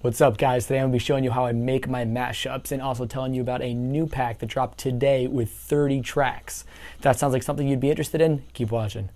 What's up, guys? Today I'm going to be showing you how I make my mashups and also telling you about a new pack that dropped today with 30 tracks. If that sounds like something you'd be interested in, keep watching.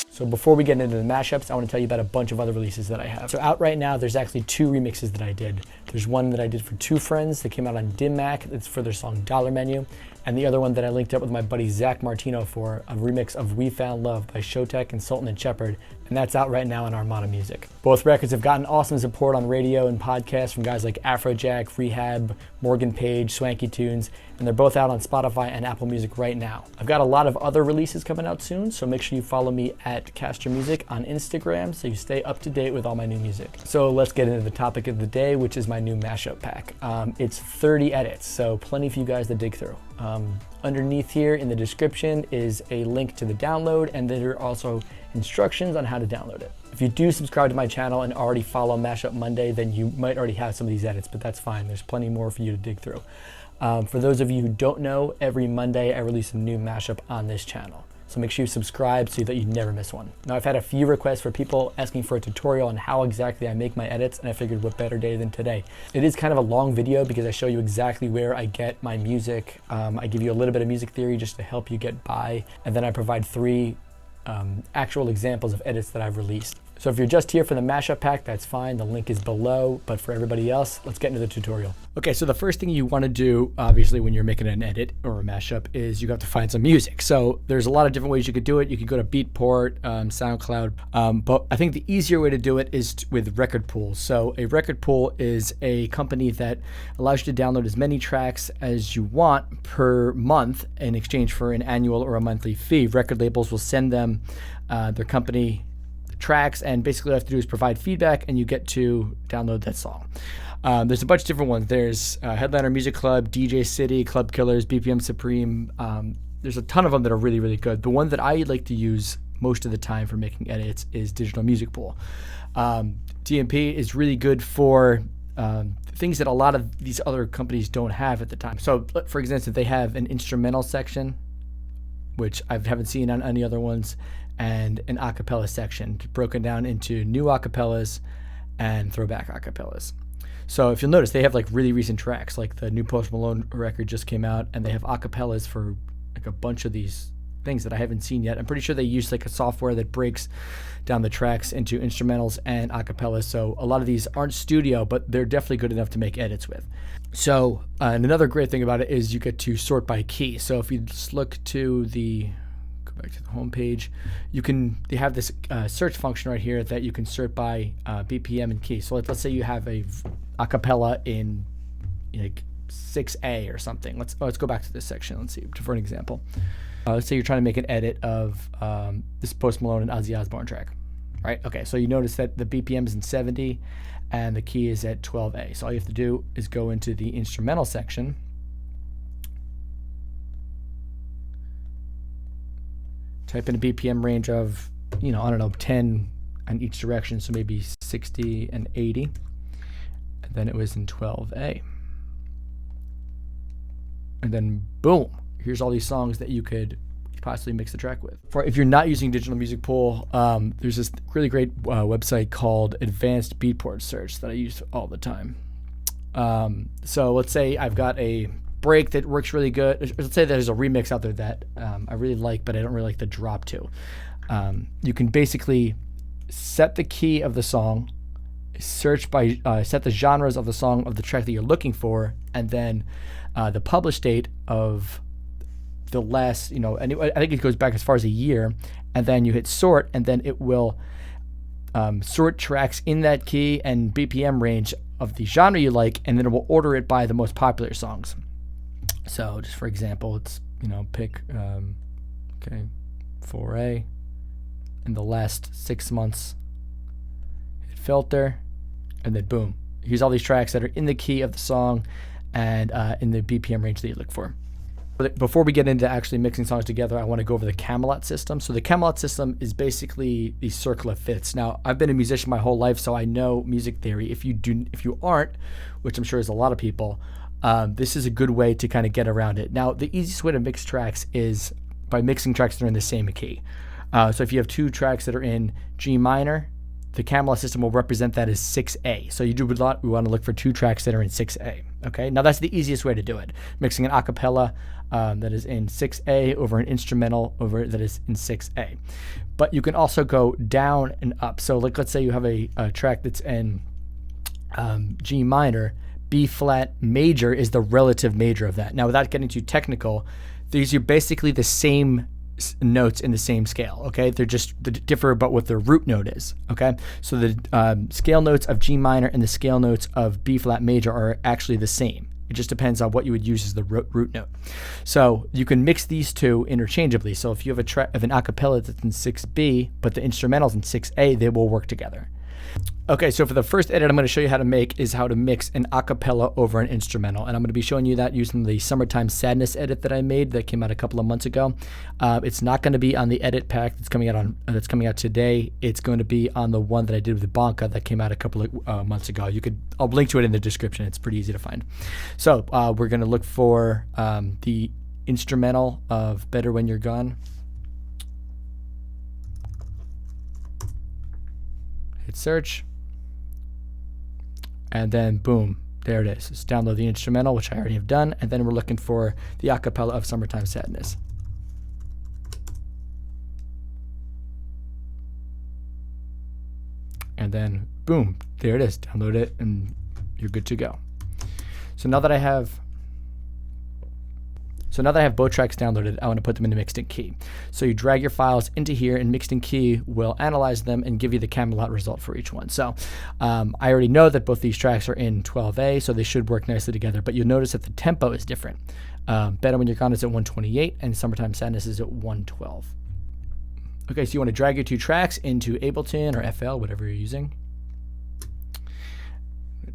So before we get into the mashups, I want to tell you about a bunch of other releases that I have. So out right now, there's actually 2 remixes that I did. There's one that I did for 2 friends that came out on Dim Mak. It's for their song Dollar Menu. And the other one that I linked up with my buddy Zach Martino for, a remix of We Found Love by Showtek and Sultan and Shepard. And that's out right now on Armada Music. Both records have gotten awesome support on radio and podcasts from guys like Afrojack, Rehab, Morgan Page, Swanky Tunes, and they're both out on Spotify and Apple Music right now. I've got a lot of other releases coming out soon, so make sure you follow me at Kastra Music on Instagram so you stay up to date with all my new music. So let's get into the topic of the day, which is my new mashup pack. It's 30 edits, so plenty for you guys to dig through. Underneath here in the description is a link to the download, and there are also instructions on how to download it. If you do subscribe to my channel and already follow Mashup Monday, then you might already have some of these edits, but that's fine. There's plenty more for you to dig through. For those of you who don't know, every Monday I release a new mashup on this channel. So make sure you subscribe so that you never miss one. Now, I've had a few requests for people asking for a tutorial on how exactly I make my edits, and I figured what better day than today. It is kind of a long video because I show you exactly where I get my music. I give you a little bit of music theory just to help you get by, and then I provide 3 actual examples of edits that I've released. So if you're just here for the mashup pack, that's fine. The link is below, but for everybody else, let's get into the tutorial. Okay, so the first thing you want to do, obviously, when you're making an edit or a mashup is you have to find some music. So there's a lot of different ways you could do it. You could go to Beatport, SoundCloud, but I think the easier way to do it is with record pools. So a record pool is a company that allows you to download as many tracks as you want per month in exchange for an annual or a monthly fee. Record labels will send them their company tracks, and basically all you have to do is provide feedback and you get to download that song. There's a bunch of different ones. There's Headliner Music Club, DJ City, Club Killers, BPM Supreme. There's a ton of them that are really, really good. The one that I like to use most of the time for making edits is Digital Music Pool. DMP is really good for things that a lot of these other companies don't have at the time. So for example, they have an instrumental section, which I haven't seen on any other ones, and an acapella section broken down into new acapellas and throwback acapellas. So if you'll notice, they have like really recent tracks, like the new Post Malone record just came out, and they have acapellas for like a bunch of these things that I haven't seen yet. I'm pretty sure they use like a software that breaks down the tracks into instrumentals and acapellas. So a lot of these aren't studio, but they're definitely good enough to make edits with. So and another great thing about it is you get to sort by key. So if you just look to the back to the home page, they have this search function right here that you can sort by BPM and key. So let's say you have a acapella in like 6A or something. Let's go back to this section. Let's see for an example. Let's say you're trying to make an edit of this Post Malone and Ozzy Osbourne track, right? Okay, so you notice that the BPM is in 70 and the key is at 12A. So all you have to do is go into the instrumental section, type in a BPM range of, I don't know, 10 in each direction, so maybe 60 and 80. And then it was in 12A. And then boom, here's all these songs that you could possibly mix the track with. If you're not using Digital Music Pool, there's this really great website called Advanced Beatport Search that I use all the time. So let's say I've got a break that works really good. Let's say there's a remix out there that I really like, but I don't really like the drop to. You can basically set the key of the song, search by set the genres of the song of the track that you're looking for, and then the publish date of the last, and I think it goes back as far as a year, and then you hit sort, and then it will sort tracks in that key and BPM range of the genre you like, and then it will order it by the most popular songs. So just for example, it's, pick, 4A, in the last 6 months, hit filter, and then boom. Here's all these tracks that are in the key of the song and in the BPM range that you look for. Before we get into actually mixing songs together, I want to go over the Camelot system. So the Camelot system is basically the circle of fifths. Now, I've been a musician my whole life, so I know music theory. If you aren't, which I'm sure is a lot of people, this is a good way to kind of get around it. Now, the easiest way to mix tracks is by mixing tracks that are in the same key. So if you have two tracks that are in G minor, the Camelot system will represent that as 6A. So we want to look for two tracks that are in 6A. Okay, now that's the easiest way to do it. Mixing an acapella that is in 6A over an instrumental over that is in 6A. But you can also go down and up. So like, let's say you have a track that's in G minor, B flat major is the relative major of that. Now, without getting too technical, these are basically the same notes in the same scale. Okay, they differ about what their root note is. Okay, so the scale notes of G minor and the scale notes of B flat major are actually the same. It just depends on what you would use as the root note. So you can mix these two interchangeably. So if you have a track of an acapella that's in 6B, but the instrumental's in 6A, they will work together. Okay, so for the first edit I'm going to show you how to make is how to mix an acapella over an instrumental, and I'm going to be showing you that using the Summertime Sadness edit that I made that came out a couple of months ago. It's not going to be on the edit pack that's coming out today. It's going to be on the one that I did with the Bonka that came out a couple of months ago. I'll link to it in the description. It's pretty easy to find. So we're going to look for the instrumental of Better When You're Gone. Hit search. And then boom, there it is. Let's download the instrumental, which I already have done, and then we're looking for the acapella of Summertime Sadness. And then boom, there it is. Download it and you're good to go. So now that I have both tracks downloaded, I want to put them into mixed in key. So you drag your files into here, and mixed in key will analyze them and give you the Camelot result for each one. So I already know that both these tracks are in 12A, so they should work nicely together, but you'll notice that the tempo is different. Better When You're Gone is at 128, and Summertime Sadness is at 112. Okay, so you want to drag your two tracks into Ableton or FL, whatever you're using.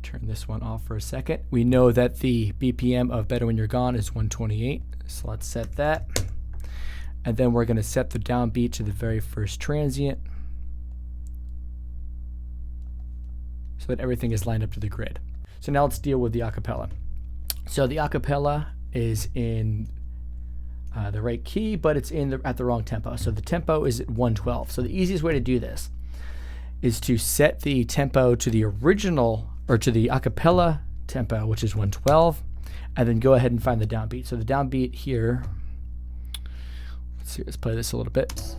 Turn this one off for a second. We know that the BPM of Better When You're Gone is 128, so let's set that. And then we're going to set the downbeat to the very first transient so that everything is lined up to the grid. So now let's deal with the acapella. So the acapella is in the right key, but it's at the wrong tempo. So the tempo is at 112. So the easiest way to do this is to set the tempo to the original, or to the acapella tempo, which is 112, and then go ahead and find the downbeat. So the downbeat here, let's play this a little bit.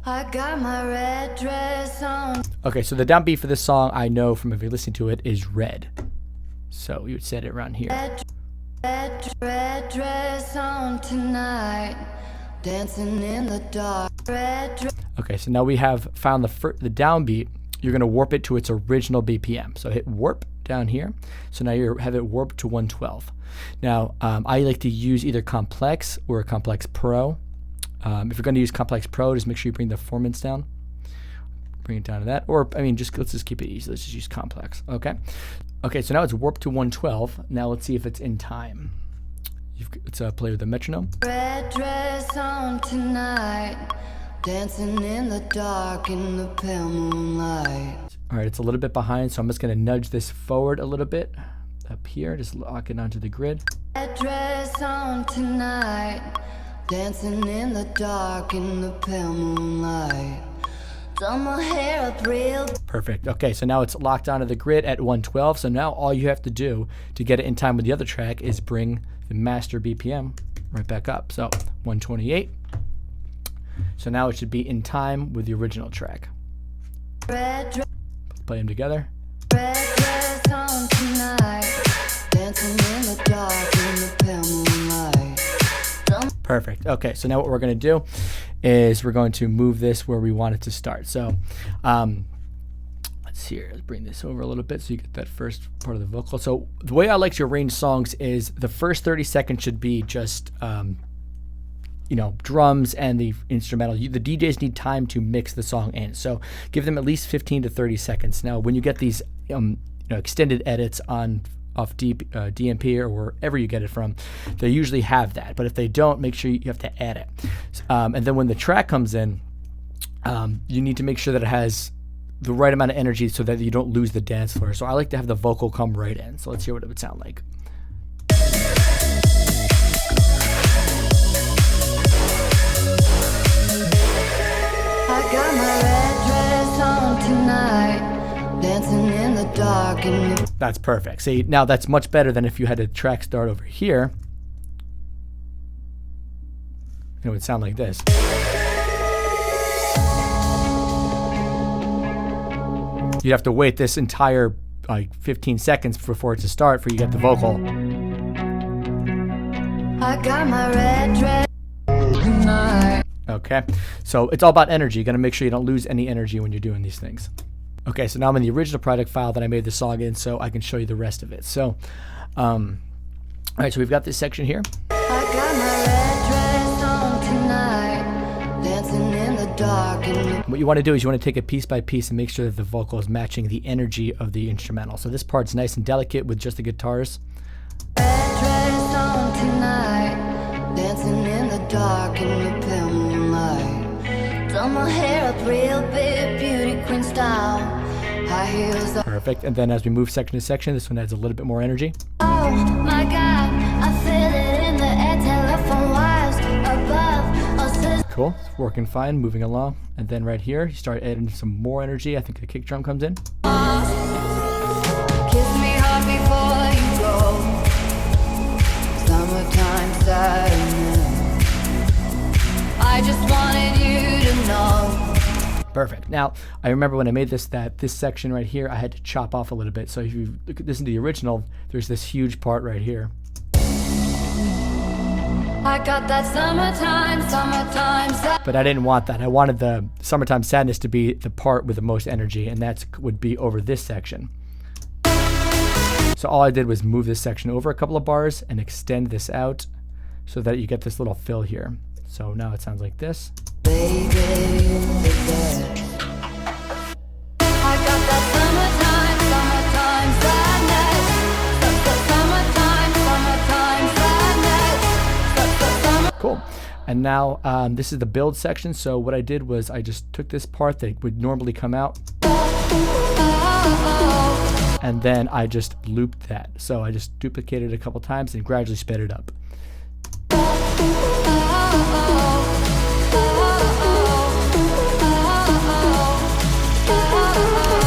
I got my red dress on. Okay, so the downbeat for this song, I know from if you're listening to it, is red. So you would set it around here. Red dress on tonight, dancing in the dark. Okay, so now we have found the downbeat. You're going to warp it to its original BPM. So hit warp down here. So now you have it warped to 112. Now, I like to use either Complex or Complex Pro. If you're going to use Complex Pro, just make sure you bring the performance down. Bring it down to that. Or, I mean, let's just keep it easy. Let's just use Complex. Okay. Okay, so now it's warped to 112. Now let's see if it's in time. Let's play with the metronome. Red dress on tonight. Dancing in the dark in the pale moonlight. All right, it's a little bit behind, so I'm just going to nudge this forward a little bit up here, just lock it onto the grid. Dress on tonight, dancing in the dark in the pale moonlight. Done my hair up real. Perfect. Okay, so now it's locked onto the grid at 112. So now all you have to do to get it in time with the other track is bring the master BPM right back up. So 128. So now it should be in time with the original track. Let's play them together. Perfect. Okay, so now what we're going to do is we're going to move this where we want it to start. So let's see here. Let's bring this over a little bit so you get that first part of the vocal. So the way I like to arrange songs is the first 30 seconds should be just drums and the instrumental. The DJs need time to mix the song in, so give them at least 15 to 30 seconds. Now, when you get these extended edits off DMP or wherever you get it from, they usually have that. But if they don't, make sure you have to add it. And then when the track comes in, you need to make sure that it has the right amount of energy so that you don't lose the dance floor. So I like to have the vocal come right in. So let's hear what it would sound like. dancing in the dark. That's perfect. See, now that's much better than if you had a track start over here. It would sound like this. You'd have to wait this entire like 15 seconds for it to start for you to get the vocal. I got my red dress tonight. Okay, so it's all about energy. You gotta make sure you don't lose any energy when you're doing these things. Okay, so now I'm in the original project file that I made the song in, so I can show you the rest of it. So, all right, so we've got this section here. I got my red dress on tonight, dancing in the dark. What you want to do is you want to take it piece by piece and make sure that the vocal is matching the energy of the instrumental. So this part's nice and delicate with just the guitars. Red dress on tonight, dancing in the dark in the pale moonlight. Done my hair up real big, beauty queen style. High heels. Perfect. And then as we move section to section, this one adds a little bit more energy. Oh my God, I feel it in the air, telephone wires above. Cool, it's working fine, moving along. And then right here, you start adding some more energy. I think the kick drum comes in. Kiss me hard before you go. Summertime sadness. I just wanted you to know. Perfect. Now, I remember when I made this, that this section right here, I had to chop off a little bit. So if you listen to the original, there's this huge part right here. I got that summertime sadness. But I didn't want that. I wanted the summertime sadness to be the part with the most energy, and that would be over this section. So all I did was move this section over a couple of bars and extend this out so that you get this little fill here. So now it sounds like this. Baby, I got that summertime sadness. Cool. And now this is the build section. So what I did was I just took this part that would normally come out, and then I just looped that. So I just duplicated it a couple times and gradually sped it up.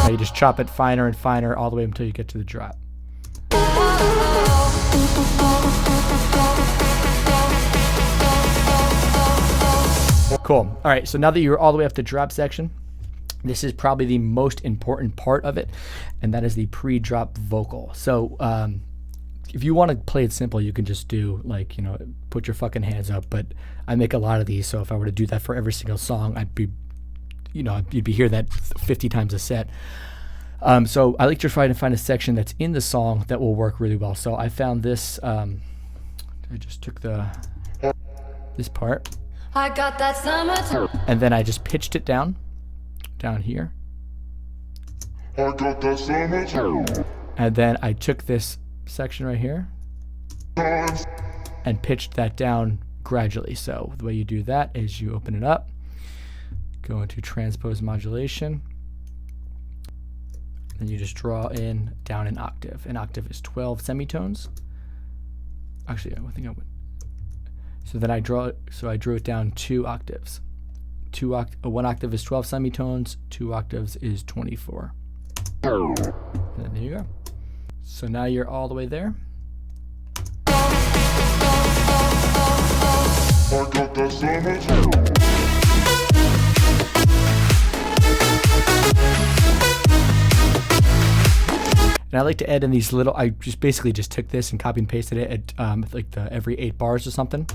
Now you just chop it finer and finer all the way until you get to the drop. Cool. All right, so now that you're all the way up to drop section, this is probably the most important part of it, and that is the pre-drop vocal. So if you want to play it simple, you can just do like, you know, put your fucking hands up, but I make a lot of these, so if I were to do that for every single song, I'd be, you know, you'd be hearing that 50 times a set. So I like to try to find a section that's in the song that will work really well. So I found this, I just took this part. I got that summertime. And then I just pitched it down here. I got that summertime. And then I took this section right here and pitched that down gradually. So the way you do that is you open it up, go into transpose modulation, and you just draw in down an octave. An octave is 12 semitones. Actually, I think I went. So then I drew it down 2 octaves. 1 octave is 12 semitones, 2 octaves is 24. And then there you go. So now you're all the way there. I got that summertime. And I like to add in these little, I just basically just took this and copy and pasted it at like every 8 bars or something.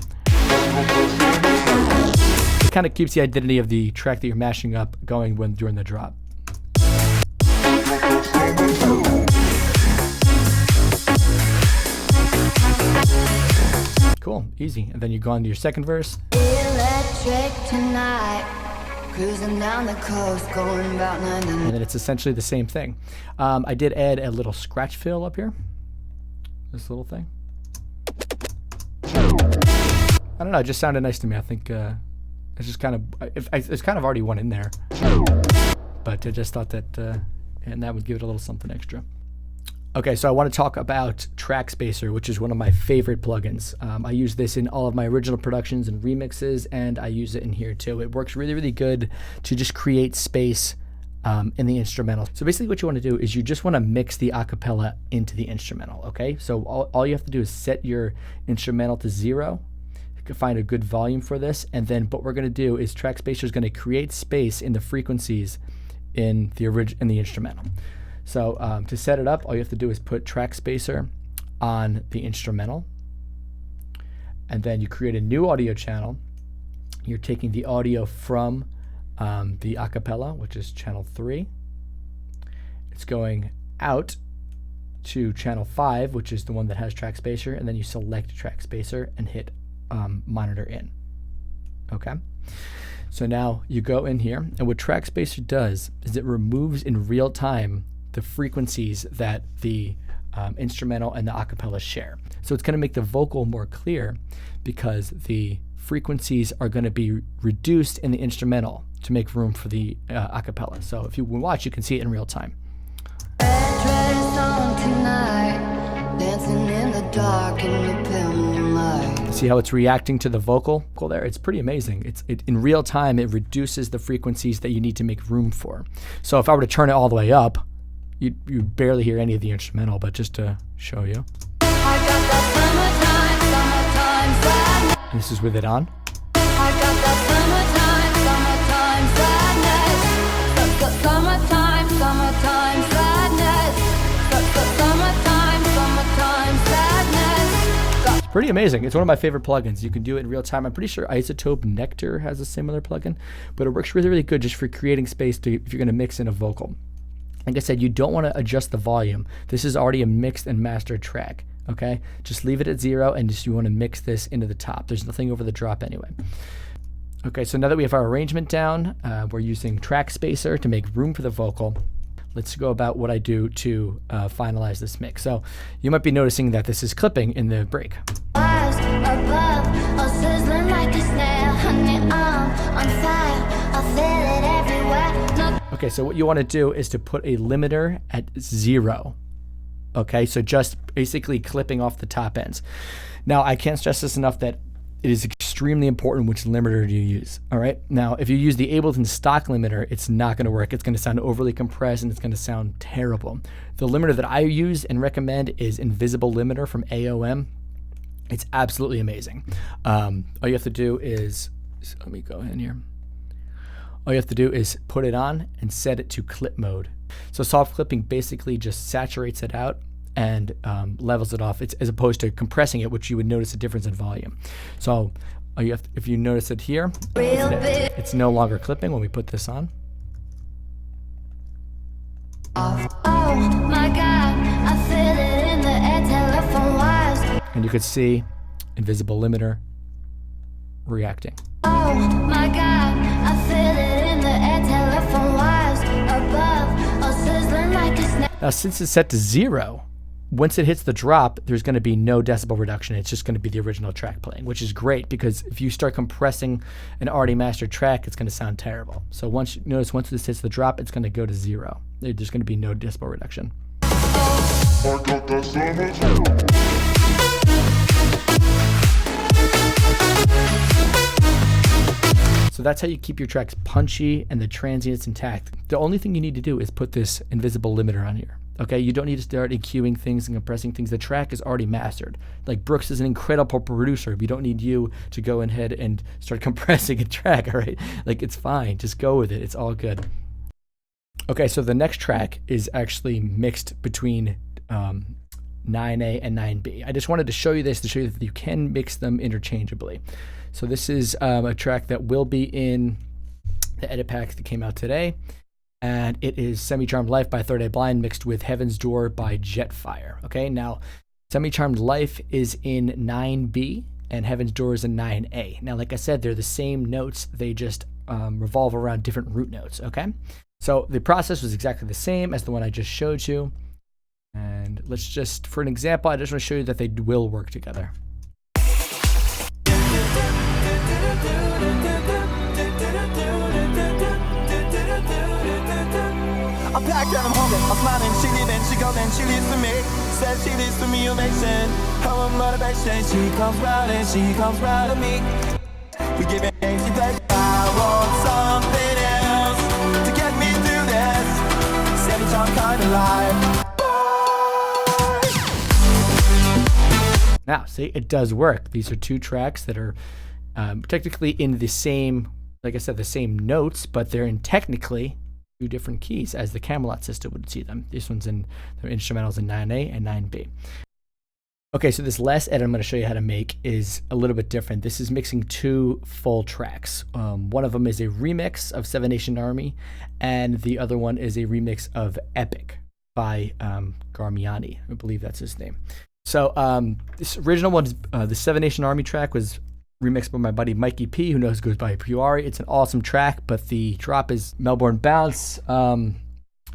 It kind of keeps the identity of the track that you're mashing up going during the drop. Cool, easy. And then you go on to your second verse. Electric tonight, cruising down the coast, going about 90. And then it's essentially the same thing. I did add a little scratch fill up here. This little thing. I don't know, it just sounded nice to me. I think it's just kind of, it's kind of already one in there. But I just thought that, and that would give it a little something extra. Okay, so I want to talk about Track Spacer, which is one of my favorite plugins. I use this in all of my original productions and remixes, and I use it in here too. It works really, really good to just create space in the instrumental. So basically what you want to do is you just want to mix the acapella into the instrumental, okay? So all you have to do is set your instrumental to 0. You can find a good volume for this, and then what we're going to do is Track Spacer is going to create space in the frequencies in the instrumental. So to set it up, all you have to do is put Track Spacer on the instrumental, and then you create a new audio channel. You're taking the audio from the acapella, which is channel 3. It's going out to channel 5, which is the one that has Track Spacer, and then you select Track Spacer and hit monitor in. Okay? So now you go in here, and what Track Spacer does is it removes in real time the frequencies that the instrumental and the acapella share. So it's going to make the vocal more clear because the frequencies are going to be reduced in the instrumental to make room for the acapella. So if you watch, you can see it in real time. Red dress on tonight, dancing in the dark in the pale moonlight. See how it's reacting to the vocal there? It's pretty amazing. In real time, it reduces the frequencies that you need to make room for. So if I were to turn it all the way up, you barely hear any of the instrumental, but just to show you. I got that summertime sadness. This is with it on. I got that summertime sadness. Summertime sadness. It's pretty amazing. It's one of my favorite plugins. You can do it in real time. I'm pretty sure Isotope Nectar has a similar plugin, but it works really, really good just for creating space if you're going to mix in a vocal. Like I said, you don't want to adjust the volume. This is already a mixed and mastered track, okay? Just leave it at 0 and you want to mix this into the top. There's nothing over the drop anyway. Okay, so now that we have our arrangement down, we're using Track Spacer to make room for the vocal. Let's go about what I do to finalize this mix. So you might be noticing that this is clipping in the break. Above, all sizzling like a snail. Honey, I'm on fire. I feel it everywhere. No. Okay, so what you want to do is to put a limiter at 0. Okay, so just basically clipping off the top ends. Now, I can't stress this enough that it is extremely important which limiter you use. All right, now if you use the Ableton stock limiter, it's not going to work. It's going to sound overly compressed and it's going to sound terrible. The limiter that I use and recommend is Invisible Limiter from AOM. It's absolutely amazing. All you have to do is, let me go in here. All you have to do is put it on and set it to clip mode. So soft clipping basically just saturates it out and levels it off. It's as opposed to compressing it, which you would notice a difference in volume. So if you notice it here, it's no longer clipping when we put this on. Oh my God, I feel it in the air, telephone wires. And you could see Invisible Limiter reacting. Oh my God, I feel it in the air, telephone wires above, all sizzling like a snake. Now, since it's set to 0, once it hits the drop, there's going to be no decibel reduction. It's just going to be the original track playing, which is great because if you start compressing an already mastered track, it's going to sound terrible. So once this hits the drop, it's going to go to 0. There's going to be no decibel reduction. I got that summertime. So that's how you keep your tracks punchy and the transients intact. The only thing you need to do is put this invisible limiter on here. Okay, you don't need to start EQing things and compressing things. The track is already mastered. Like, Brooks is an incredible producer. We don't need you to go ahead and start compressing a track, all right? Like, it's fine. Just go with it. It's all good. Okay, so the next track is actually mixed between 9A and 9B. I just wanted to show you this to show you that you can mix them interchangeably. So this is a track that will be in the edit pack that came out today. And it is Semi-Charmed Life by Third Eye Blind mixed with Heaven's Door by Jetfire. Okay, now Semi-Charmed Life is in 9B and Heaven's Door is in 9A. Now, like I said, they're the same notes. They just revolve around different root notes, okay? So the process was exactly the same as the one I just showed you. And let's just, for an example, I just want to show you that they will work together. I'm packed and I'm hungry, I'm smiling, she leaving, she goes and she leaves for me. Says she leaves for me, ovation, her motivation. She comes round and she comes round to me. We give it, she says, I want something else to get me through this. Now, see, it does work. These are two tracks that are technically in the same, like I said, the same notes, but they're in technically two different keys as the Camelot system would see them. This one's in the instrumentals in 9A and 9B. Okay, so this last edit I'm going to show you how to make is a little bit different. This is mixing two full tracks. One of them is a remix of Seven Nation Army, and the other one is a remix of Epic by Garmiani. I believe that's his name. So this original one, the Seven Nation Army track, was remixed by my buddy Mikey P, who goes by Puari. It's an awesome track, but the drop is Melbourne Bounce. I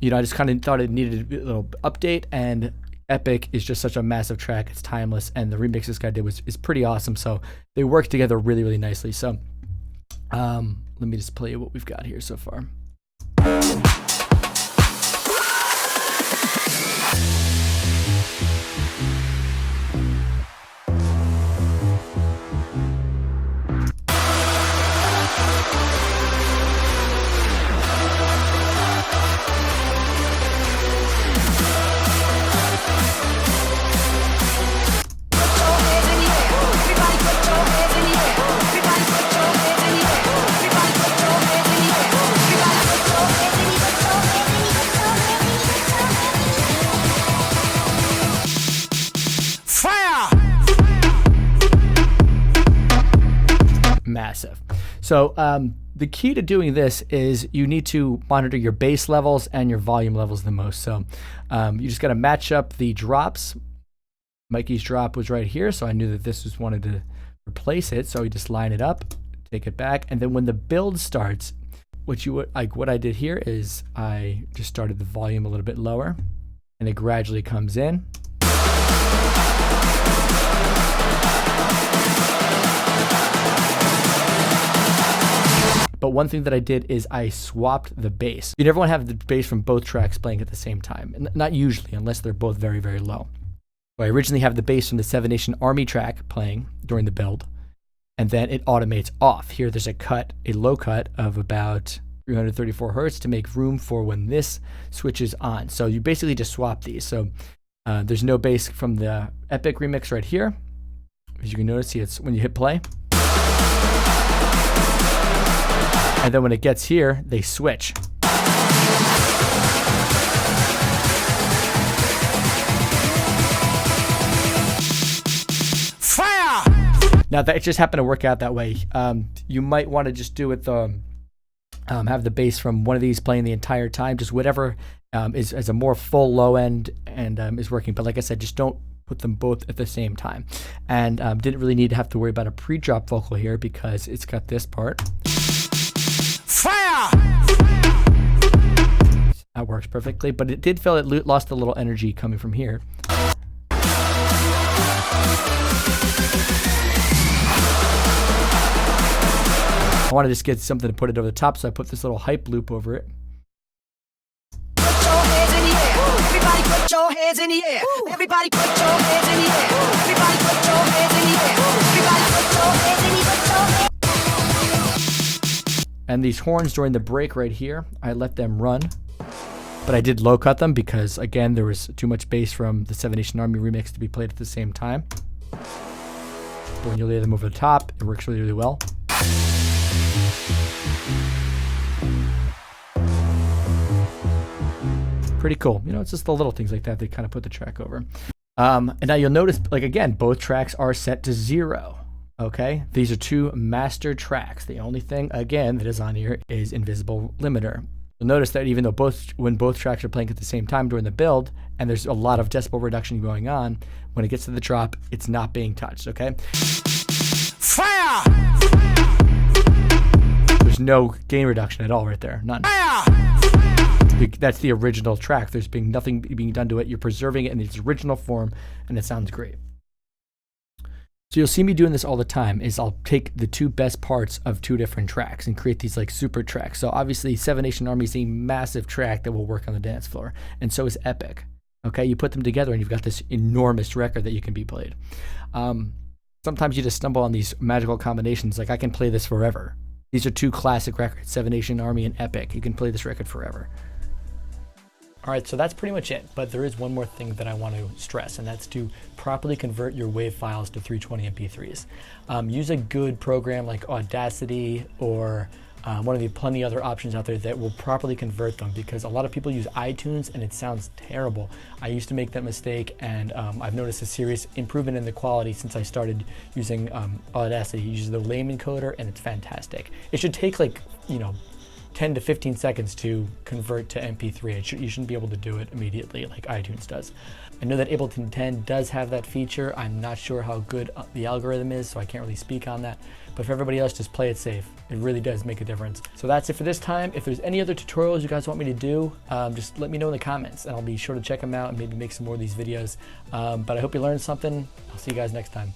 just kind of thought it needed a little update, and Epic is just such a massive track. It's timeless, and the remix this guy did is pretty awesome. So they work together really, really nicely. So let me just play you what we've got here so far. Massive. So the key to doing this is you need to monitor your bass levels and your volume levels the most. So you just got to match up the drops. Mikey's drop was right here, so I knew that this was wanted to replace it. So you just line it up, take it back, and then when the build starts, what I did here is I just started the volume a little bit lower, and it gradually comes in. But one thing that I did is I swapped the bass. You never want to have the bass from both tracks playing at the same time. Not usually, unless they're both very, very low. So I originally have the bass from the Seven Nation Army track playing during the build, and then it automates off. Here there's a low cut of about 334 hertz to make room for when this switches on. So you basically just swap these. So there's no bass from the Epic remix right here. As you can notice, see, it's when you hit play. And then when it gets here, they switch. Fire! Now that just happened to work out that way. You might want to just do it have the bass from one of these playing the entire time, just whatever is a more full low end and is working. But like I said, just don't put them both at the same time. And didn't really need to have to worry about a pre-drop vocal here because it's got this part. Fire! That works perfectly, but it did feel it lost a little energy coming from here. I wanted to just get something to put it over the top, so I put this little hype loop over it. Put your hands in the air. Everybody put your hands in the air. Everybody put your hands in the air. Everybody put your hands in the air. Everybody put your hands in the air. And these horns during the break right here, I let them run. But I did low cut them because, again, there was too much bass from the Seven Nation Army remix to be played at the same time. But when you lay them over the top, it works really, really well. Pretty cool. It's just the little things like that that kind of put the track over. And now you'll notice, again, both tracks are set to 0. Okay, these are two master tracks. The only thing, again, that is on here is invisible limiter. You'll notice that even though when both tracks are playing at the same time during the build, and there's a lot of decibel reduction going on, when it gets to the drop, it's not being touched, okay? Fire! There's no gain reduction at all right there, none. Fire! That's the original track. There's nothing being done to it. You're preserving it in its original form, and it sounds great. So you'll see me doing this all the time is I'll take the two best parts of two different tracks and create these like super tracks. So obviously Seven Nation Army is a massive track that will work on the dance floor. And so is Epic. Okay, you put them together and you've got this enormous record that you can be played. Sometimes you just stumble on these magical combinations. Like I can play this forever. These are two classic records, Seven Nation Army and Epic. You can play this record forever. All right, so that's pretty much it, but there is one more thing that I want to stress, and that's to properly convert your WAV files to 320 MP3s. Use a good program like Audacity or one of the plenty other options out there that will properly convert them, because a lot of people use iTunes and it sounds terrible. I used to make that mistake, and I've noticed a serious improvement in the quality since I started using Audacity. It uses the layman encoder and it's fantastic. It should take like, 10 to 15 seconds to convert to MP3. You shouldn't be able to do it immediately like iTunes does. I know that Ableton 10 does have that feature. I'm not sure how good the algorithm is, so I can't really speak on that. But for everybody else, just play it safe. It really does make a difference. So that's it for this time. If there's any other tutorials you guys want me to do, just let me know in the comments, and I'll be sure to check them out and maybe make some more of these videos. But I hope you learned something. I'll see you guys next time.